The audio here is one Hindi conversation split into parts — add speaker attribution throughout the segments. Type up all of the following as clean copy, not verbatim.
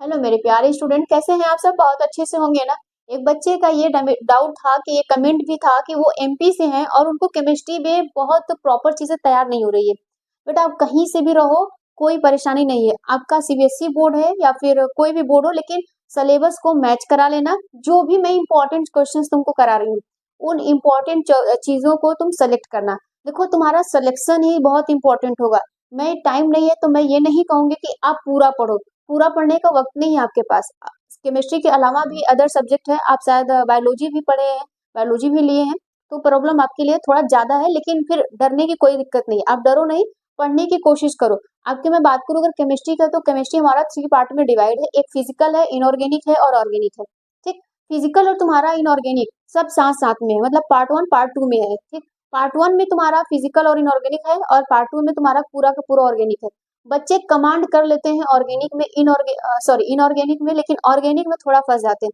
Speaker 1: हेलो मेरे प्यारे स्टूडेंट, कैसे हैं आप सब? बहुत अच्छे से होंगे ना। एक बच्चे का ये डाउट था कि ये कमेंट भी था कि वो एमपी से हैं और उनको केमिस्ट्री में बहुत प्रॉपर चीजें तैयार नहीं हो रही है। बेटा आप कहीं से भी रहो, कोई परेशानी नहीं है। आपका सीबीएसई बोर्ड है या फिर कोई भी बोर्ड हो, लेकिन सिलेबस को मैच करा लेना। जो भी मैं इंपॉर्टेंट क्वेश्चंस तुमको करा रही हूँ, उन इम्पोर्टेंट चीजों को तुम सेलेक्ट करना। देखो तुम्हारा सिलेक्शन ही बहुत इंपॉर्टेंट होगा। मैं टाइम नहीं है तो मैं ये नहीं कहूंगी कि आप पूरा पढ़ो, पूरा पढ़ने का वक्त नहीं है आपके पास। केमिस्ट्री के अलावा भी अदर सब्जेक्ट है, आप शायद बायोलॉजी भी पढ़े हैं, बायोलॉजी भी लिए हैं, तो प्रॉब्लम आपके लिए थोड़ा ज्यादा है। लेकिन फिर डरने की कोई दिक्कत नहीं, आप डरो नहीं, पढ़ने की कोशिश करो। आपकी मैं बात करूँ अगर केमिस्ट्री का, तो केमिस्ट्री हमारा 3 पार्ट में डिवाइड है। एक फिजिकल है, इनऑर्गेनिक है और ऑर्गेनिक है। ठीक, फिजिकल और तुम्हारा इनऑर्गेनिक सब साथ साथ में है, मतलब पार्ट 1 पार्ट 2 में है। ठीक, पार्ट 1 में तुम्हारा फिजिकल और इनऑर्गेनिक है और पार्ट 2 में तुम्हारा पूरा का पूरा ऑर्गेनिक है। बच्चे कमांड कर लेते हैं ऑर्गेनिक में, इनऑर्गेनिक में, लेकिन ऑर्गेनिक में थोड़ा फंस जाते हैं।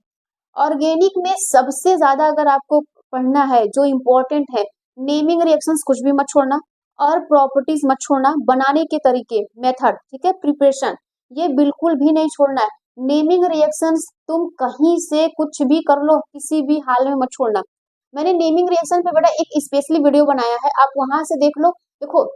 Speaker 1: ऑर्गेनिक में सबसे ज्यादा अगर आपको पढ़ना है, जो इम्पोर्टेंट है, नेमिंग रिएक्शंस कुछ भी मत छोड़ना, और प्रॉपर्टीज मत छोड़ना, बनाने के तरीके, मेथड, ठीक है, प्रिपरेशन, ये बिल्कुल भी नहीं छोड़ना है। नेमिंग रिएक्शंस तुम कहीं से कुछ भी कर लो, किसी भी हाल में मत छोड़ना। मैंने नेमिंग रिएक्शन पे बड़ा एक स्पेशली वीडियो बनाया है, आप वहां से देख लो। देखो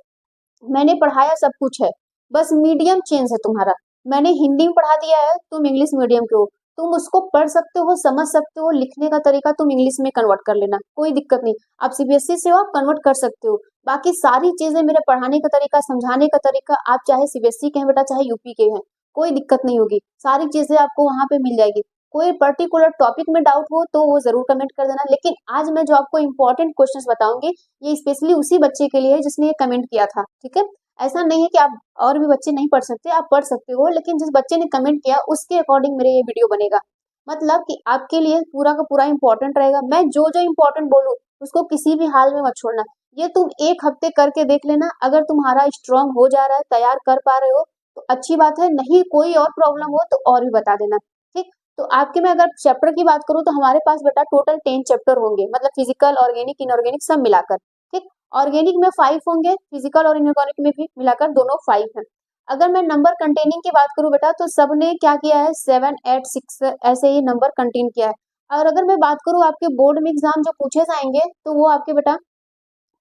Speaker 1: मैंने पढ़ाया सब कुछ है, बस मीडियम चेंज है तुम्हारा। मैंने हिंदी में पढ़ा दिया है, तुम इंग्लिश मीडियम के हो, तुम उसको पढ़ सकते हो, समझ सकते हो। लिखने का तरीका तुम इंग्लिश में कन्वर्ट कर लेना, कोई दिक्कत नहीं। आप सीबीएसई से हो, आप कन्वर्ट कर सकते हो। बाकी सारी चीजें, मेरे पढ़ाने का तरीका, समझाने का तरीका, आप चाहे सीबीएसई के हैं बेटा, चाहे यूपी के हैं, कोई दिक्कत नहीं होगी। सारी चीजें आपको वहां पे मिल जाएगी। कोई पर्टिकुलर टॉपिक में डाउट हो तो वो जरूर कमेंट कर देना। लेकिन आज मैं जो आपको इंपॉर्टेंट क्वेश्चंस बताऊंगी, ये स्पेशली उसी बच्चे के लिए है जिसने ये कमेंट किया था। ठीक है, ऐसा नहीं है कि आप और भी बच्चे नहीं पढ़ सकते, आप पढ़ सकते हो, लेकिन जिस बच्चे ने कमेंट किया उसके अकॉर्डिंग मेरे ये वीडियो बनेगा। मतलब कि आपके लिए पूरा का पूरा इंपॉर्टेंट रहेगा। मैं जो जो इंपॉर्टेंट बोलूँ उसको किसी भी हाल में मत छोड़ना। ये तुम 1 हफ्ते करके देख लेना, अगर तुम्हारा स्ट्रांग हो जा रहा है, तैयार कर पा रहे हो तो अच्छी बात है, नहीं कोई और प्रॉब्लम हो तो और भी बता देना। ठीक, तो आपके में अगर चैप्टर की बात करूँ तो हमारे पास बेटा टोटल 10 चैप्टर होंगे, मतलब फिजिकल, ऑर्गेनिक, इनऑर्गेनिक सब मिलाकर। ठीक, ऑर्गेनिक में 5 होंगे, फिजिकल और इनऑर्गेनिक में भी मिलाकर दोनों 5 हैं। अगर मैं नंबर कंटेनिंग की बात करूं बेटा, तो सबने क्या किया है, 7 8 6 ऐसे ही नंबर कंटेन किया है। और अगर मैं बात करूं आपके बोर्ड में एग्जाम जो पूछे जाएंगे, तो वो आपके बेटा,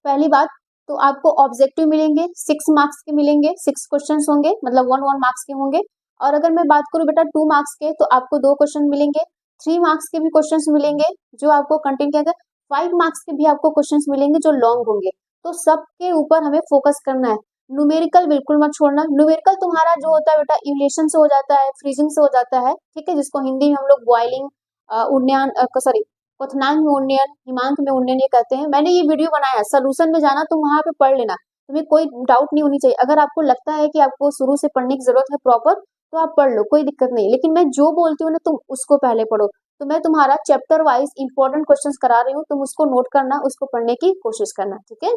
Speaker 1: पहली बात तो आपको ऑब्जेक्टिव मिलेंगे, 6 मार्क्स के मिलेंगे, 6 क्वेश्चन होंगे, मतलब 1 1 मार्क्स के होंगे। और अगर मैं बात करूं बेटा 2 मार्क्स के, तो आपको 2 क्वेश्चन मिलेंगे। 3 मार्क्स के भी क्वेश्चन मिलेंगे जो आपको कंटेंट किया गया। 5 मार्क्स के भी आपको क्वेश्चन मिलेंगे जो लॉन्ग होंगे। तो सबके ऊपर हमें फोकस करना है। न्यूमेरिकल बिल्कुल मत छोड़ना। न्यूमेरिकल तुम्हारा जो होता है बेटा, इवलेशन से हो जाता है, फ्रीजिंग से हो जाता है, ठीक है, जिसको हिंदी में हम लोग बॉइलिंग, उन्नयन, सॉरी, क्वथनांक में उन्नयन, हिमांक में उन्नयन ये कहते हैं। मैंने ये वीडियो बनाया, सोल्यूशन में जाना तुम वहां पे पढ़ लेना, तुम्हें कोई डाउट नहीं होनी चाहिए। अगर आपको लगता है कि आपको शुरू से पढ़ने की जरूरत है प्रॉपर, तो आप पढ़ लो, कोई दिक्कत नहीं। लेकिन मैं जो बोलती हूँ ना, तुम उसको पहले पढ़ो। तो मैं तुम्हारा चैप्टर वाइज इंपॉर्टेंट क्वेश्चंस करा रही हूँ, तुम उसको नोट करना, उसको पढ़ने की कोशिश करना, ठीक है।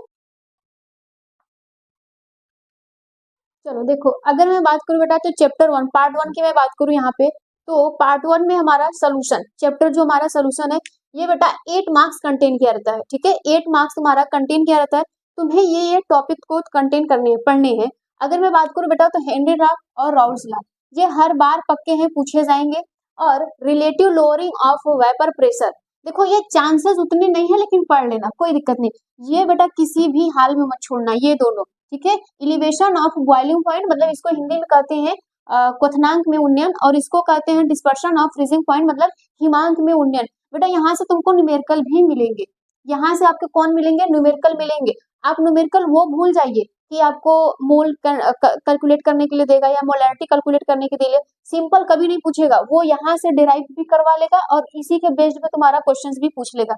Speaker 1: चलो देखो, अगर मैं बात करूँ बेटा, तो चैप्टर 1 पार्ट 1 की मैं बात करूँ यहाँ पे, तो पार्ट 1 में हमारा सोल्यूशन चैप्टर, जो हमारा सोल्यूशन है, ये बेटा 8 मार्क्स कंटेन किया रहता है। ठीक है, 8 मार्क्स तुम्हारा कंटेन किया रहता है। तुम्हें ये टॉपिक को कंटेन करने हैं, पढ़ने हैं। अगर मैं बात करूँ बेटा, तो हेनरी लॉ और राउल्स लॉ, ये हर बार पक्के हैं, पूछे जाएंगे। और relative lowering of vapour pressure, देखो ये चांसेस उतने नहीं है, लेकिन पढ़ लेना, कोई दिक्कत नहीं। ये बेटा किसी भी हाल में मत छोड़ना, ये दोनों। ठीक है, इलिवेशन ऑफ बॉइलिंग पॉइंट, मतलब इसको हिंदी में कहते हैं क्वथनांक में उन्नयन, और इसको कहते हैं डिस्पर्शन ऑफ फ्रीजिंग पॉइंट, मतलब हिमांक में उन्नयन। बेटा यहाँ से तुमको न्यूमेरिकल भी मिलेंगे, यहाँ से आपके कौन मिलेंगे, न्यूमेरिकल मिलेंगे। आप न्यूमेरिकल वो भूल जाइए कि आपको मोल कैलकुलेट करने के लिए देगा या मोलैरिटी कैलकुलेट करने के लिए, सिंपल कभी नहीं पूछेगा। वो यहाँ से डिराइव भी करवा लेगा और इसी के बेस्ड पे तुम्हारा क्वेश्चंस भी पूछ लेगा।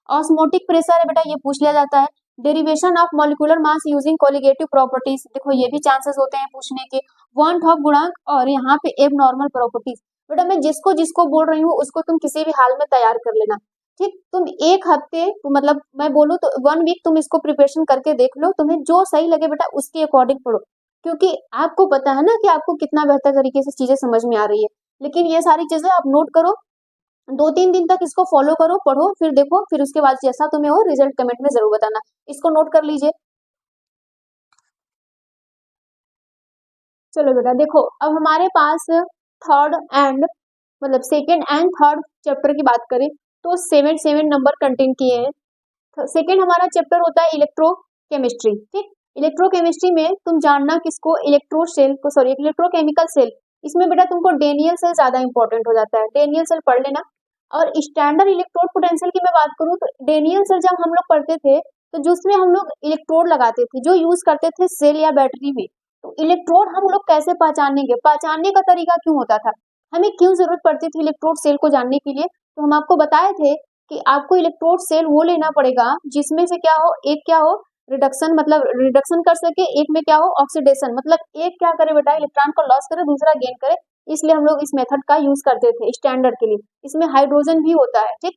Speaker 1: ऑस्मोटिक प्रेशर है बेटा, ये पूछ लिया जाता है। Derivation of molecular mass using colligative properties, देखो ये भी चांसेस होते हैं पूछने के। वांट ऑफ गुणांक, और यहाँ पे एबनॉर्मल प्रॉपर्टीज। बेटा मैं जिसको जिसको बोल रही हूँ उसको तुम किसी भी हाल में तैयार कर लेना। ठीक, तुम 1 हफ्ते, तो मतलब मैं बोलूँ तो 1 वीक तुम इसको प्रिपरेशन करके देख लो, तुम्हें जो सही लगे बेटा उसके अकॉर्डिंग पढ़ो। क्योंकि आपको पता है ना कि आपको कितना बेहतर तरीके से चीजें समझ में आ रही है। लेकिन ये सारी चीजें आप नोट करो, 2 3 दिन तक इसको फॉलो करो, पढ़ो, फिर देखो, फिर उसके बाद जैसा तुम्हें हो रिजल्ट कमेंट में जरूर बताना। इसको नोट कर लीजिए। चलो बेटा देखो, अब हमारे पास थर्ड एंड मतलब सेकेंड एंड थर्ड चैप्टर की बात करें तो 7 नंबर कंटेन किए हैं। सेकेंड हमारा चैप्टर होता है इलेक्ट्रोकेमिस्ट्री। ठीक, इलेक्ट्रोकेमिस्ट्री में तुम जानना किसको, इलेक्ट्रोकेमिकल सेल। इसमें बेटा तुमको डेनियल सेल ज्यादा इंपॉर्टेंट हो जाता है, डेनियल सेल पढ़ लेना। और स्टैंडर्ड इलेक्ट्रोड पोटेंशियल की मैं बात करूं तो डेनियल सेल जब हम लोग पढ़ते थे तो जिसमें हम लोग इलेक्ट्रोड लगाते थे, जो यूज करते थे सेल या बैटरी में, तो इलेक्ट्रोड हम लोग कैसे पहचानेंगे, पहचानने का तरीका क्यों होता था, हमें क्यों जरूरत पड़ती थी इलेक्ट्रोड सेल को जानने के लिए, तो हम आपको बताए थे कि आपको इलेक्ट्रोड सेल वो लेना पड़ेगा जिसमें से क्या हो, एक क्या हो रिडक्शन, मतलब रिडक्शन कर सके, एक में क्या हो ऑक्सीडेशन, मतलब एक क्या करे बेटा इलेक्ट्रॉन को लॉस करे दूसरा गेन करे, इसलिए हम लोग इस मेथड का यूज करते थे स्टैंडर्ड के लिए। इसमें हाइड्रोजन भी होता है। ठीक,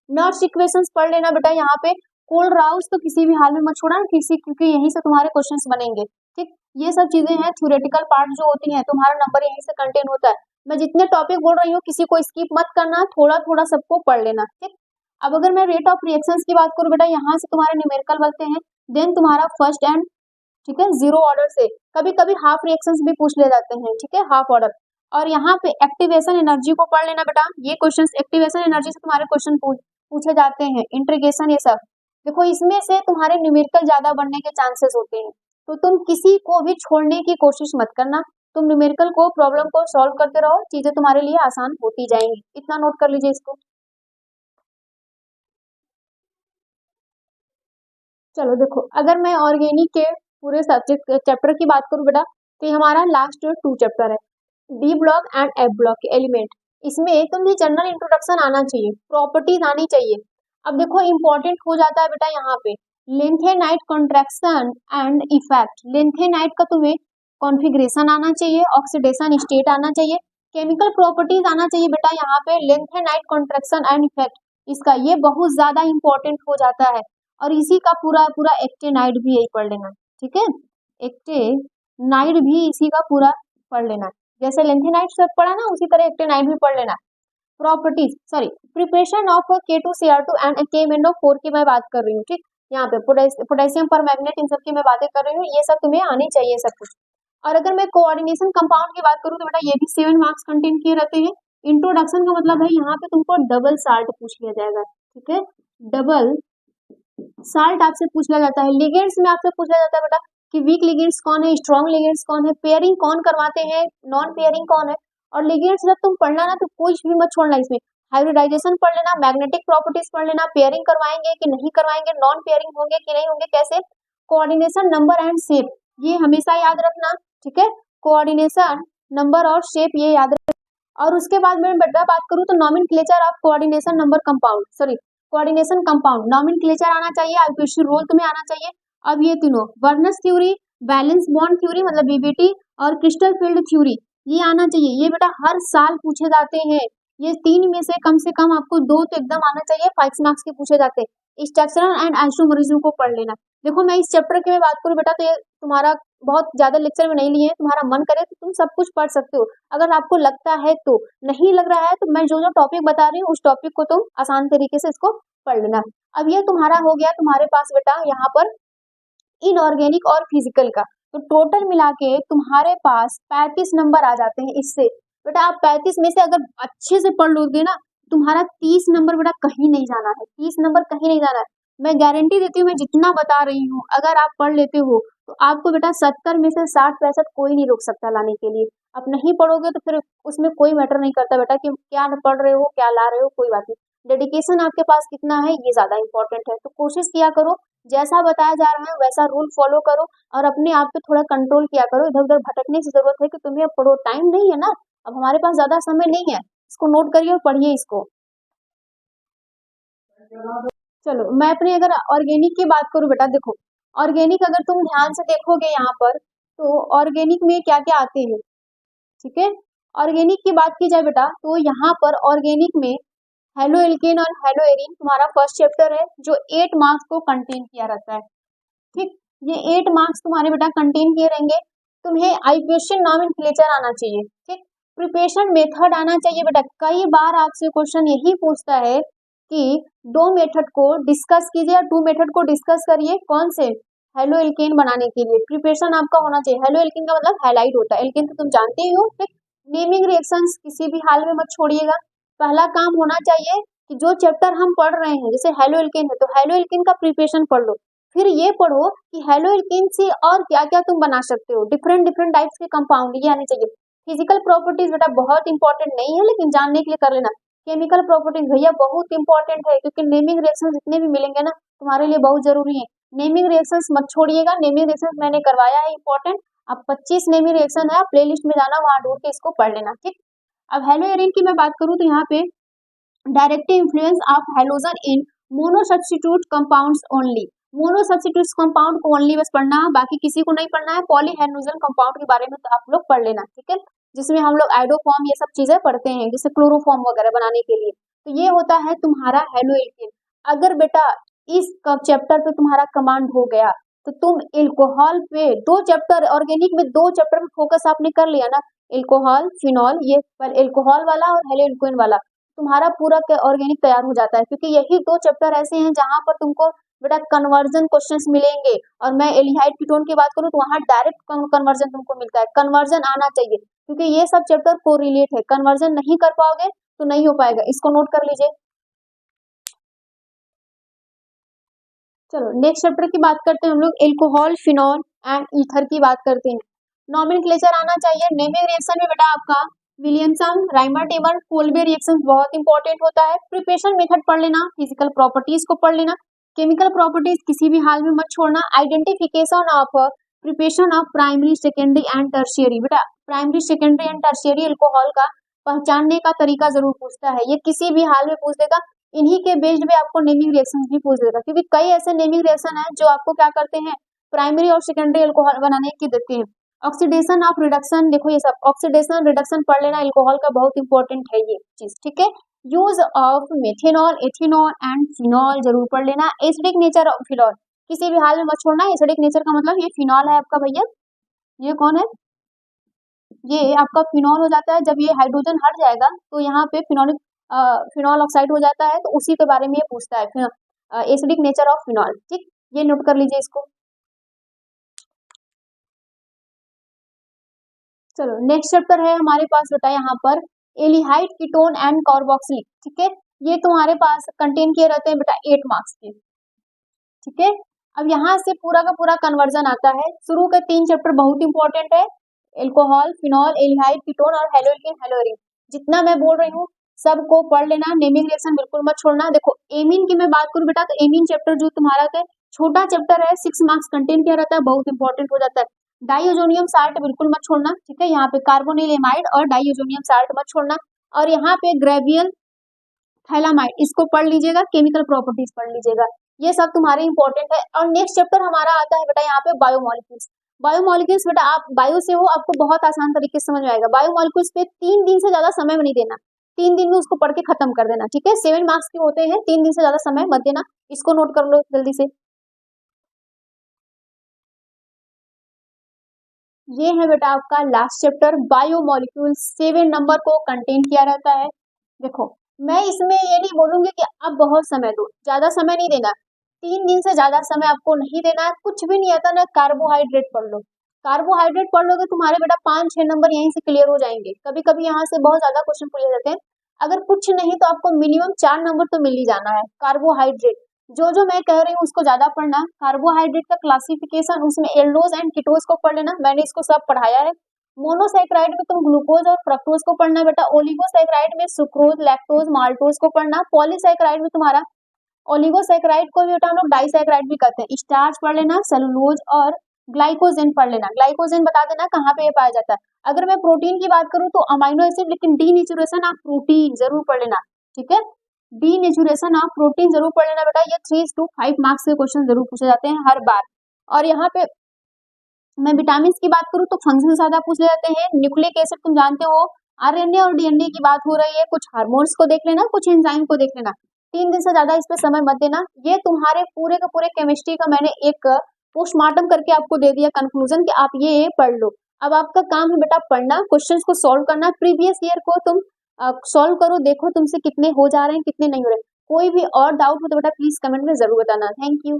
Speaker 1: नॉट्स इक्वेशंस पढ़ लेना बेटा। यहाँ पे कोल्ड राउस तो किसी भी हाल में मत छोड़ना किसी, क्योंकि यहीं से तुम्हारे क्वेश्चंस बनेंगे। ठीक, ये सब चीजें हैं थ्योरेटिकल पार्ट जो होती हैं, तुम्हारा नंबर यहीं से कंटेन होता है। मैं जितने टॉपिक बोल रही हूँ किसी को स्किप मत करना, थोड़ा थोड़ा सबको पढ़ लेना। ठीक, अब अगर मैं रेट ऑफ रिएक्शंस की बात करूँ बेटा, यहाँ से तुम्हारे न्यूमेरिकल बनते हैं, देन तुम्हारा फर्स्ट एंड, ठीक है, जीरो ऑर्डर से, कभी कभी हाफ रिएक्शंस भी पूछ ले जाते हैं। ठीक है, हाफ ऑर्डर। और यहाँ पे एक्टिवेशन एनर्जी को पढ़ लेना बेटा, ये क्वेश्चंस एक्टिवेशन एनर्जी से तुम्हारे क्वेश्चन पूछे जाते हैं, इंटीग्रेशन ये सब। देखो इसमें से तुम्हारे न्यूमेरिकल ज्यादा बनने के चांसेस होते हैं, तो तुम किसी को भी छोड़ने की कोशिश मत करना, तुम न्यूमेरिकल को प्रॉब्लम को सॉल्व करते रहो, चीजें तुम्हारे लिए आसान होती जाएंगी। इतना नोट कर लीजिए इसको। चलो देखो, अगर मैं ऑर्गेनिक के पूरे सब्जेक्ट चैप्टर की बात करूं बेटा, तो ये हमारा लास्ट 2 चैप्टर है, D block and F block के एलिमेंट। इसमें तुम्हें जनरल इंट्रोडक्शन आना चाहिए, प्रॉपर्टीज आनी चाहिए। अब देखो इंपॉर्टेंट हो जाता है बेटा यहाँ पे lanthanide contraction and effect. Lanthanide का तुम्हें कॉन्फ़िगरेशन आना चाहिए, ऑक्सीडेशन स्टेट आना चाहिए, केमिकल प्रॉपर्टीज आना चाहिए बेटा। यहाँ पे लेंथेनाइट कॉन्ट्रैक्शन एंड इफेक्ट, इसका ये बहुत ज्यादा इंपॉर्टेंट हो जाता है। और इसी का पूरा पूरा एक्टेनाइड भी यही पढ़ लेना। ठीक है, एक्टेनाइड भी इसी का पूरा पढ़ लेना, जैसे लेंथेनाइट सब पढ़ा ना उसी तरह एक्टेनाइड भी पढ़ लेना। Properties sorry preparation of K2Cr2 and KMnO4 की मैं बात कर रही हूँ। ठीक, यहाँ पे पोटेशियम पर मैग्नेट इन सब की मैं बातें कर रही हूँ, ये सब तुम्हें आनी चाहिए सब कुछ। और अगर मैं कोऑर्डिनेशन कंपाउंड की बात करूँ तो बेटा ये भी 7 मार्क्स कंटेन किए रहते हैं। इंट्रोडक्शन का मतलब है यहाँ पे तुमको डबल साल्ट पूछ लिया जाएगा। ठीक है, डबल साल्ट आपसे पूछ लिया जाता है। लिगेंड्स में आपसे पूछ लिया जाता है बेटा कि वीक लिगेंड्स कौन है, स्ट्रॉन्ग लिगेंड्स कौन है, पेयरिंग कौन करवाते हैं, नॉन पेयरिंग कौन है। और लिगेंड्स जब तुम पढ़ना ना तो कुछ भी मत छोड़ना, इसमें हाइब्रिडाइजेशन पढ़ लेना, मैग्नेटिक प्रॉपर्टीज पढ़ लेना, पेयरिंग करवाएंगे कि नहीं करवाएंगे, नॉन पेयरिंग होंगे कि नहीं होंगे, कैसे, कोऑर्डिनेशन, नंबर एंड शेप, ये हमेशा याद रखना। ठीक है, कोऑर्डिनेशन, नंबर और शेप ये याद रखना। और उसके बाद मैं बेटा बात करूँ तो nomenclature of coordination number compound, sorry coordination compound, nomenclature आना चाहिए, आईपीसी रोल तुम्हें आना चाहिए। अब ये तीनों वर्नस थ्योरी, बैलेंस बॉन्ड थ्योरी मतलब बीबीटी, और क्रिस्टल फील्ड थ्योरी ये आना चाहिए। ये बेटा हर साल पूछे जाते हैं, ये 3 में से कम आपको 2 तो एकदम आना चाहिए, 5 मार्क्स के पूछे जाते हैं। स्ट्रक्चरल एंड आइसोमरिज्म को पढ़ लेना। देखो मैं इस चैप्टर की मैं बात करूँ बेटा तो ये तुम्हारा बहुत ज्यादा लेक्चर में नहीं लिए हैं, तुम्हारा मन करे तो तुम सब कुछ पढ़ सकते हो, अगर आपको लगता है तो। नहीं लग रहा है तो मैं जो जो टॉपिक बता रही हूँ उस टॉपिक को तुम आसान तरीके से इसको पढ़ लेना। अब ये तुम्हारा हो गया तुम्हारे पास बेटा यहाँ पर इनऑर्गेनिक और फिजिकल का, तो टोटल मिला के तुम्हारे पास 35 नंबर आ जाते हैं इससे। बेटा आप 35 में से अगर अच्छे से पढ़ लोगे ना, तुम्हारा 30 नंबर बेटा कहीं नहीं जाना है, 30 नंबर कहीं नहीं जाना है। मैं गारंटी देती हूँ, मैं जितना बता रही हूँ अगर आप पढ़ लेते हो तो आपको बेटा 70 में से 60-65 कोई नहीं रोक सकता लाने के लिए। आप नहीं पढ़ोगे तो फिर उसमें कोई मैटर नहीं करता बेटा कि क्या पढ़ रहे हो क्या ला रहे हो, कोई बात नहीं। डेडिकेशन आपके पास कितना है ये ज्यादा इंपॉर्टेंट है, तो कोशिश किया करो जैसा बताया जा रहा है वैसा रूल फॉलो करो, और अपने आप पे थोड़ा कंट्रोल किया करो, इधर उधर भटकने की जरूरत है कि तुम्हें पढ़ो, टाइम नहीं है ना, अब हमारे पास ज्यादा समय नहीं है, इसको नोट करिए और पढ़िए इसको। चलो मैं अपने अगर ऑर्गेनिक की बात करूं बेटा, देखो ऑर्गेनिक अगर तुम ध्यान से देखोगे यहाँ पर तो ऑर्गेनिक में क्या क्या आते हैं। ठीक है, ऑर्गेनिक की बात की जाए बेटा तो यहाँ पर ऑर्गेनिक में हेलो एल्केन और हेलो एरीन तुम्हारा फर्स्ट चैप्टर है जो 8 मार्क्स को कंटेन किया रहता है। ठीक, ये 8 मार्क्स तुम्हारे बेटा कंटेन किए रहेंगे। तुम्हें आइक्वेशन नॉमेनक्लेचर आना चाहिए। ठीक, प्रिपरेशन मेथड आना चाहिए बेटा, कई बार आपसे क्वेश्चन यही पूछता है कि 2 मेथड को डिस्कस कीजिए या 2 मेथड को डिस्कस करिए, कौन से, हेलो एल्केन बनाने के लिए प्रिपरेशन आपका होना चाहिए। हेलो एल्केन का मतलब हाईलाइट होता है, एल्केन तो तुम जानते ही हो। ठीक, नेमिंग रिएक्शंस किसी भी हाल में मत छोड़िएगा। पहला काम होना चाहिए कि जो चैप्टर हम पढ़ रहे हैं, जैसे हेलो एल्केन है तो हेलो एल्केन का प्रिपरेशन पढ़ लो, फिर ये पढ़ो कि हेलो एल्केन से और क्या क्या तुम बना सकते हो, डिफरेंट डिफरेंट टाइप्स के कंपाउंड ये आने चाहिए। फिजिकल प्रॉपर्टीज बेटा बहुत इंपॉर्टेंट नहीं है, लेकिन जानने के लिए कर लेना। केमिकल प्रॉपर्टीज भैया बहुत इंपॉर्टेंट है, क्योंकि नेमिंग रिएक्शन जितने भी मिलेंगे ना तुम्हारे लिए बहुत जरूरी है। नेमिंग रिएक्शंस मत छोड़िएगा, नेमिंग रिएक्शंस मैंने करवाया है इंपॉर्टेंट। अब 25 नेमिंग रिएक्शन है, आप प्लेलिस्ट में जाना, वहां ढूंढ के इसको पढ़ लेना, ठीक। अब हेलो एरिन की मैं बात करूं तो यहाँ पे direct influence of halogen in mono substitute compounds only. Mono substitute compound को ओनली बस पढ़ना है, बाकी किसी को नहीं पढ़ना है। पॉलीहेड्रोजन कंपाउंड के बारे में तो आप लोग पढ़ लेना, ठीक है, जिसमें हम लोग आइडोफॉर्म ये सब चीजें पढ़ते हैं, जैसे क्लोरोफॉर्म वगैरह बनाने के लिए। तो ये होता है तुम्हारा हेलो एल्केन। अगर बेटा इस चैप्टर पे तुम्हारा कमांड हो गया तो तुम एल्कोहल पे 2 चैप्टर, ऑर्गेनिक में 2 चैप्टर में फोकस आपने कर लिया ना, एल्कोहल फिनॉल, ये एल्कोहल वाला और हेलो एल्केन वाला, तुम्हारा पूरा ऑर्गेनिक तैयार हो जाता है। क्योंकि यही 2 चैप्टर ऐसे हैं जहां पर तुमको बेटा कन्वर्जन क्वेश्चंस मिलेंगे। और मैं एल्डिहाइड कीटोन की बात करूं तो वहां डायरेक्ट कन्वर्जन तुमको मिलता है। कन्वर्जन आना चाहिए, क्योंकि ये सब चैप्टर कोरिलेट है। कन्वर्जन नहीं कर पाओगे तो नहीं हो पाएगा, इसको नोट कर लीजिए। चलो नेक्स्ट चैप्टर की बात करते हैं हम लोग, एल्कोहल फिनॉल एंड ईथर की बात करते हैं। नॉमेनक्लेचर आना चाहिए। नेमिंग रिएक्शन में बेटा आपका Williamson, Rymer table, Kolbe reaction बहुत इंपॉर्टेंट होता है। प्रिपरेशन मेथड पढ़ लेना, फिजिकल प्रॉपर्टीज को पढ़ लेना, केमिकल प्रॉपर्टीज किसी भी हाल में मत छोड़ना। Identification of preparation of primary secondary and tertiary, बेटा primary secondary and tertiary alcohol का पहचानने का तरीका जरूर पूछता है, ये किसी भी हाल में पूछ देगा। इन्हीं के बेस्ड पे आपको नेमिंग रिएक्शंस भी पूछ देगा, क्योंकि कई ऐसे नेमिंग रिएक्शन है जो आपको क्या करते हैं, प्राइमरी और सेकेंडरी एल्कोहल बनाने की देते हैं। ऑक्सीडेशन ऑफ रिडक्शन, देखो ये सब ऑक्सीडेशन रिडक्शन पढ़ लेना, एल्कोहल का बहुत इंपॉर्टेंट है ये चीज, ठीक है। Use of methanol, ethanol and phenol जरूर पढ़ लेना। एसिडिक नेचर ऑफ फिनॉल किसी भी हाल में मत छोड़ना। एसिडिक नेचर का मतलब ये फिनॉल है आपका भैया, ये कौन है, ये आपका फिनॉल हो जाता है। जब ये हाइड्रोजन हट जाएगा तो यहाँ पे फिनॉल ऑक्साइड हो जाता है, तो उसी के बारे में ये पूछता है, एसिडिक नेचर ऑफ फिनॉल, ठीक, ये नोट कर लीजिए इसको। चलो नेक्स्ट चैप्टर है हमारे पास बेटा यहाँ पर एल्डिहाइड कीटोन एंड कार्बोक्सिलिक, ठीक है। ये तुम्हारे पास कंटेन किए रहते हैं बेटा 8 मार्क्स के, ठीक है। अब यहाँ से पूरा का पूरा कन्वर्जन आता है। शुरू के 3 चैप्टर बहुत इंपॉर्टेंट है, एल्कोहल फिनॉल एल्डिहाइड कीटोन और हेलो एल्केन हेलो एरीन। जितना मैं बोल रही हूँ सबको पढ़ लेना, नेमिंग रिएक्शन बिल्कुल मत छोड़ना। देखो एमीन की मैं बात करूँ बेटा तो एमीन चैप्टर जो तुम्हारा का छोटा चैप्टर है, 6 मार्क्स कंटेन किया रहता है, बहुत इंपॉर्टेंट हो जाता है। डाइओजोनियम साल्ट बिल्कुल मत छोड़ना, ठीक है, यहाँ पे कार्बोनिल एमाइड और डाइओजोनियम साल्ट मत छोड़ना। और यहाँ पे ग्रेवियल थैलामाइड इसको पढ़ लीजिएगा, केमिकल प्रॉपर्टीज पढ़ लीजिएगा, ये सब तुम्हारे इंपॉर्टेंट है। और नेक्स्ट चैप्टर हमारा आता है बेटा यहाँ पे बायोमोलिक्यूल्स। बायोमोलिक्यूल्स बेटा आप बायो से हो, आपको बहुत आसान तरीके से समझ में आएगा। बायोमोलिक्यूल्स पे 3 दिन से ज्यादा समय में नहीं देना, 3 दिन में उसको पढ़ के खत्म कर देना, ठीक है। 7 मार्क्स के होते हैं, 3 दिन से ज्यादा समय मत देना, इसको नोट कर लो जल्दी से। ये है बेटा आपका लास्ट चैप्टर बायोमोलिक्यूल्स, 7 नंबर को कंटेन किया रहता है। देखो मैं इसमें ये नहीं बोलूंगी कि आप बहुत समय दो, ज्यादा समय नहीं देना, 3 दिन से ज्यादा समय आपको नहीं देना है। कुछ भी नहीं आता ना, कार्बोहाइड्रेट पढ़ लो, कार्बोहाइड्रेट पढ़ लोगे तुम्हारे बेटा 5-6 नंबर यहीं से क्लियर हो जाएंगे। कभी कभी यहाँ से बहुत ज्यादा क्वेश्चन पूछे जाते हैं, अगर कुछ नहीं तो आपको मिनिमम 4 नंबर तो मिल ही जाना है। कार्बोहाइड्रेट जो मैं कह रही हूँ उसको ज्यादा पढ़ना। कार्बोहाइड्रेट का क्लासिफिकेशन, उसमें एल्डोज एंड कीटोज को पढ़ लेना, मैंने इसको सब पढ़ाया है। मोनोसैकेराइड में तुम ग्लूकोज और फ्रक्टोज को पढ़ना बेटा। ओलिगोसैकेराइड में सुक्रोज लैक्टोज माल्टोज को पढ़ना। पॉलीसैकेराइड में तुम्हारा ओलिगोसैकेराइड को भी बेटा हम लोग डाइसैकेराइड भी कहते हैं। स्टार्च पढ़ लेना, सेलुलोज और ग्लाइकोजेन पढ़ लेना। ग्लाइकोजेन बता देना कहाँ पे ये पाया जाता है। अगर मैं प्रोटीन की बात करूँ तो अमाइनो एसिड, लेकिन डीनेचुरेशन ऑफ प्रोटीन जरूर पढ़ लेना, ठीक है, डीनेचुरेशन ऑफ प्रोटीन जरूर पढ़ लेना बेटा। ये 3 to 5 मार्क्स के क्वेश्चन जरूर पूछे जाते हैं हर बार। और यहाँ पे मैं विटामिन की बात करूँ तो फंक्शन ज्यादा पूछ लेते हैं। न्यूक्लिक एसिड तुम जानते हो, आरएनए और डीएनए की बात हो रही है, कुछ हार्मोन्स को देख लेना, कुछ एंजाइम को देख लेना। 3 दिन से ज्यादा इस पे समय मत देना। ये तुम्हारे पूरे के पूरे केमिस्ट्री का मैंने एक पोस्टमार्टम करके आपको दे दिया कंक्लूजन कि आप ये पढ़ लो। अब आपका काम है बेटा पढ़ना, क्वेश्चंस को सॉल्व करना। प्रीवियस ईयर को तुम सॉल्व करो, देखो तुमसे कितने हो जा रहे हैं कितने नहीं हो रहे। कोई भी और डाउट हो तो बेटा प्लीज कमेंट में जरूर बताना। Thank you.